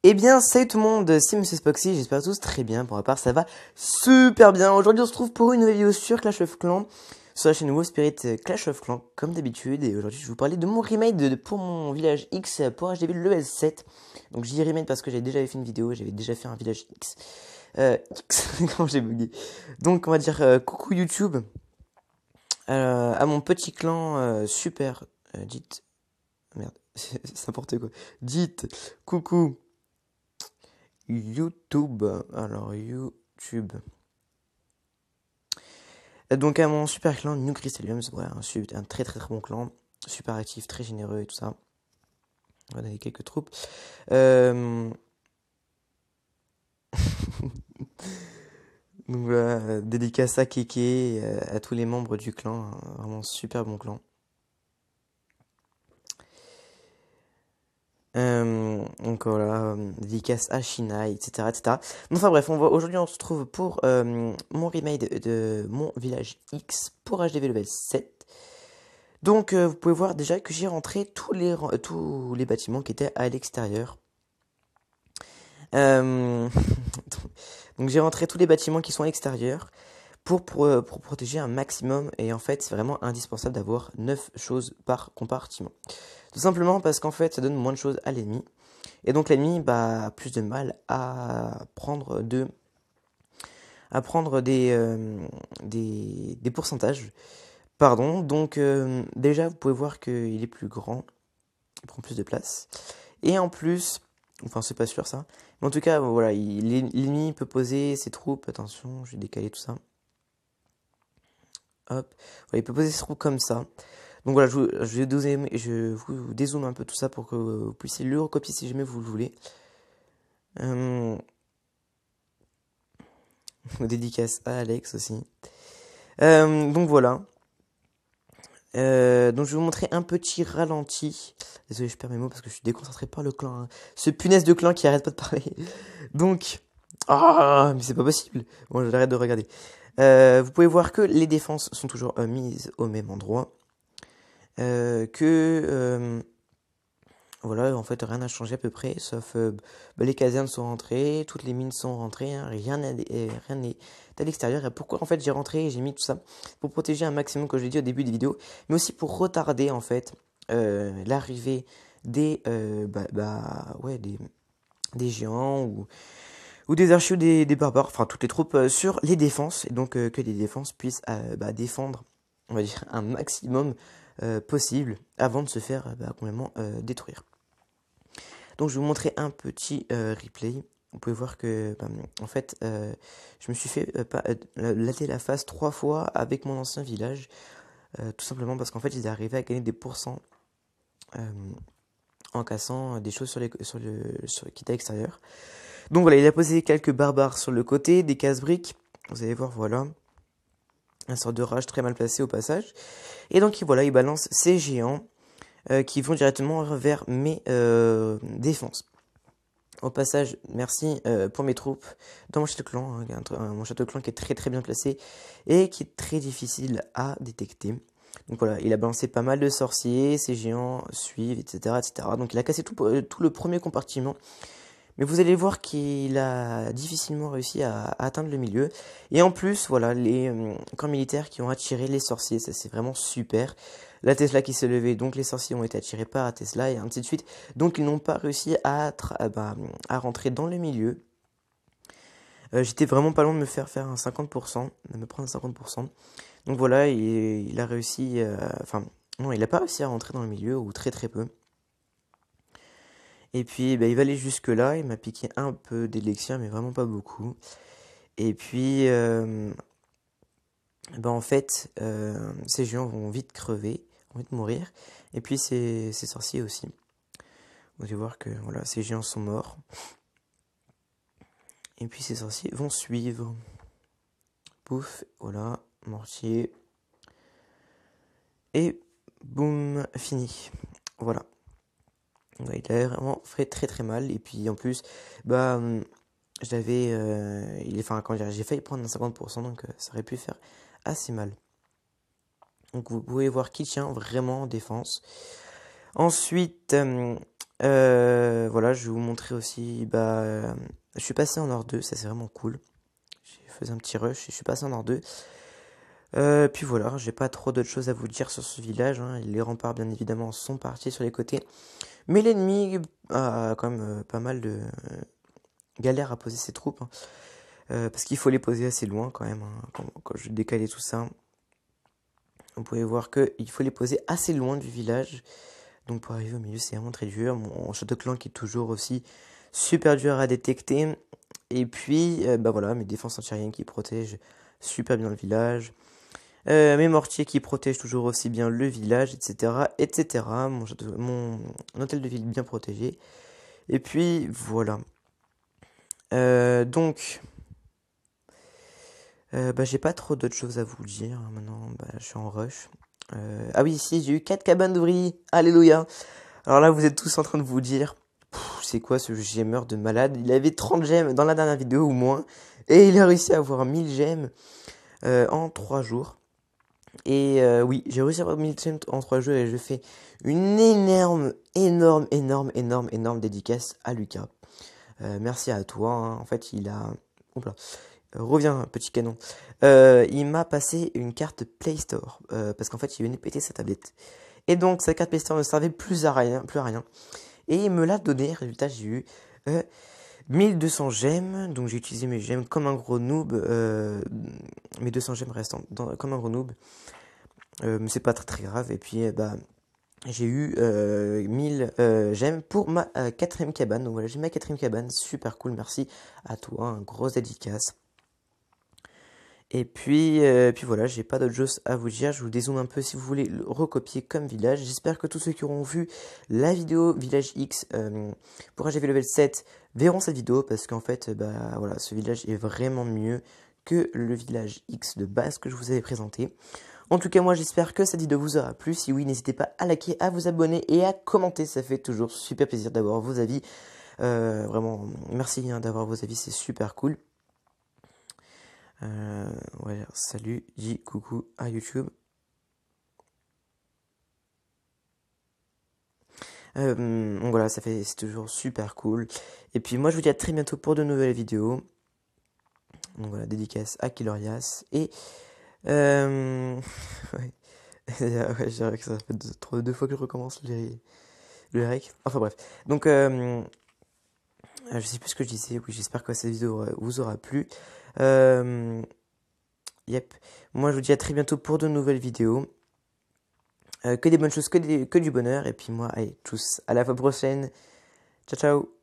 Eh bien, salut tout le monde, c'est Monsieur Spoxy, j'espère tous très bien, pour ma part ça va super bien. Aujourd'hui on se retrouve pour une nouvelle vidéo sur Clash of Clans, sur la chaîne Wow Spirit Clash of Clans, comme d'habitude, et aujourd'hui je vais vous parler de mon remake pour mon village X pour HDV level 7. Donc je dis remake parce que j'avais déjà fait une vidéo, j'avais déjà fait un village X. X, comment j'ai bugué. Donc on va dire coucou YouTube, à mon petit clan super, dites, merde, c'est n'importe quoi, dites coucou. YouTube. Alors, YouTube. Donc, à mon super clan, New Crystalliums. Voilà, un très très très bon clan. Super actif, très généreux et tout ça. On va donner quelques troupes. Donc voilà, dédicace à Keke, à tous les membres du clan. Vraiment super bon clan. Donc voilà, dédicace à Shina, etc., etc. Enfin bref, aujourd'hui on se retrouve pour mon remake de mon village X pour HDV level 7. Donc vous pouvez voir déjà que j'ai rentré tous les bâtiments qui étaient à l'extérieur. Euh, donc j'ai rentré tous les bâtiments qui sont à l'extérieur pour protéger un maximum. Et en fait c'est vraiment indispensable d'avoir 9 choses par compartiment. Tout simplement parce qu'en fait ça donne moins de choses à l'ennemi. Et donc l'ennemi a plus de mal à prendre des pourcentages. Pardon, donc déjà vous pouvez voir qu'il est plus grand, il prend plus de place. Et en plus, enfin c'est pas sûr ça, mais en tout cas voilà, l'ennemi peut poser ses troupes, attention, je vais décaler tout ça. Hop, voilà, il peut poser ses troupes comme ça. Donc voilà, je vous dézoome un peu tout ça pour que vous puissiez le recopier si jamais vous le voulez. Dédicace à Alex aussi. Donc voilà. Donc je vais vous montrer un petit ralenti. Désolé, je perds mes mots parce que je suis déconcentré par le clan, hein. Ce punaise de clan qui arrête pas de parler. Donc, ah, mais c'est pas possible. Bon, j'arrête de regarder. Vous pouvez voir que les défenses sont toujours mises au même endroit. Voilà, en fait, rien n'a changé à peu près, sauf les casernes sont rentrées, toutes les mines sont rentrées, hein, rien n'est à l'extérieur. Et pourquoi en fait j'ai rentré et j'ai mis tout ça pour protéger un maximum, comme je l'ai dit au début des vidéos, mais aussi pour retarder en fait l'arrivée des géants ou des archers ou des barbares, enfin toutes les troupes sur les défenses, et donc que les défenses puissent défendre, on va dire, un maximum possible avant de se faire complètement détruire. Donc je vais vous montrer un petit replay. Vous pouvez voir que en fait je me suis fait latter la face 3 fois avec mon ancien village, tout simplement parce qu'en fait ils arrivaient à gagner des pourcents en cassant des choses qui étaient à l'extérieur. Donc voilà, il a posé quelques barbares sur le côté, des casse-briques. Vous allez voir, voilà, un sort de rage très mal placé au passage. Et donc voilà, il balance ces géants qui vont directement vers mes défenses. Au passage, merci pour mes troupes dans mon château clan, hein, mon château clan qui est très très bien placé et qui est très difficile à détecter. Donc voilà, il a balancé pas mal de sorciers, ces géants suivent, etc., etc. Donc il a cassé tout le premier compartiment. Mais vous allez voir qu'il a difficilement réussi à atteindre le milieu. Et en plus, voilà, les camps militaires qui ont attiré les sorciers, ça c'est vraiment super. La Tesla qui s'est levée, donc les sorciers ont été attirés par la Tesla et ainsi de suite. Donc ils n'ont pas réussi à rentrer dans le milieu. J'étais vraiment pas loin de me faire un 50%, de me prendre un 50%. Donc voilà, il a réussi, enfin, non, il n'a pas réussi à rentrer dans le milieu, ou très très peu. Et puis il va aller jusque là, il m'a piqué un peu d'élixir, mais vraiment pas beaucoup. Et puis en fait, ces géants vont vite crever, vont vite mourir. Et puis ces sorciers aussi. Vous allez voir que voilà, ces géants sont morts. Et puis ces sorciers vont suivre. Pouf, voilà, mortier. Et boum, fini. Voilà. Ouais, il a vraiment fait très très mal. Et puis en plus, j'avais, j'ai failli prendre un 50%, donc ça aurait pu faire assez mal. Donc vous pouvez voir qu'il tient vraiment en défense. Ensuite, Voilà, je vais vous montrer aussi, je suis passé en Or 2, ça c'est vraiment cool. J'ai fait un petit rush et je suis passé en Or 2. Puis voilà, j'ai pas trop d'autres choses à vous dire sur ce village, hein. Les remparts, bien évidemment, sont partis sur les côtés. Mais l'ennemi a quand même pas mal de galère à poser ses troupes, hein. Parce qu'il faut les poser assez loin quand même, hein. Quand je décalais tout ça, vous pouvez voir qu'il faut les poser assez loin du village. Donc pour arriver au milieu, c'est vraiment très dur. Mon château clan qui est toujours aussi super dur à détecter. Et puis, voilà, mes défenses antiaériennes qui protègent super bien le village. Mes mortiers qui protègent toujours aussi bien le village, etc. etc. Mon hôtel de ville bien protégé. Et puis, voilà. Donc, j'ai pas trop d'autres choses à vous dire, hein. Maintenant, je suis en rush. Ah oui, si, j'ai eu 4 cabanes d'ouvriers. Alléluia. Alors là, vous êtes tous en train de vous dire, c'est quoi ce gemeur de malade? Il avait 30 gemmes dans la dernière vidéo ou moins. Et il a réussi à avoir 1000 gemmes en 3 jours. Et oui, j'ai réussi à avoir 1000 gemmes en 3 jours et je fais une énorme dédicace à Lucas. Merci à toi, hein. En fait, il a... Oula. Reviens, petit canon. Il m'a passé une carte Play Store. Parce qu'en fait, il venait péter sa tablette. Et donc, sa carte Play Store ne servait plus à rien. Et il me l'a donné. Résultat, j'ai eu 1200 gemmes. Donc, j'ai utilisé mes gemmes comme un gros noob. Mes 200 gemmes restant comme un gros noob. Mais c'est pas très grave. Et puis, j'ai eu 1000 gemmes pour ma 4ème cabane. Donc voilà, j'ai ma 4ème cabane. Super cool. Merci à toi. Un gros dédicace. Et puis voilà, j'ai pas d'autre chose à vous dire. Je vous dézoome un peu si vous voulez le recopier comme village. J'espère que tous ceux qui auront vu la vidéo Village X pour AGV Level 7 verront cette vidéo. Parce qu'en fait, voilà, ce village est vraiment mieux que le village X de base que je vous avais présenté. En tout cas, moi j'espère que cette vidéo vous aura plu. Si oui, n'hésitez pas à liker, à vous abonner et à commenter. Ça fait toujours super plaisir d'avoir vos avis. Vraiment, merci hein, d'avoir vos avis, c'est super cool. Ouais, salut, dis coucou à YouTube. Donc voilà, c'est toujours super cool. Et puis moi je vous dis à très bientôt pour de nouvelles vidéos. Donc voilà, dédicace à Killorias. Et ouais. Ouais, je dirais que ça fait deux fois que je recommence le rec. Enfin bref. Donc je sais plus ce que je disais. Oui, j'espère que cette vidéo vous aura plu. Yep. Moi je vous dis à très bientôt pour de nouvelles vidéos. Que des bonnes choses, que du bonheur. Et puis moi, allez, tous, à la fois prochaine. Ciao, ciao.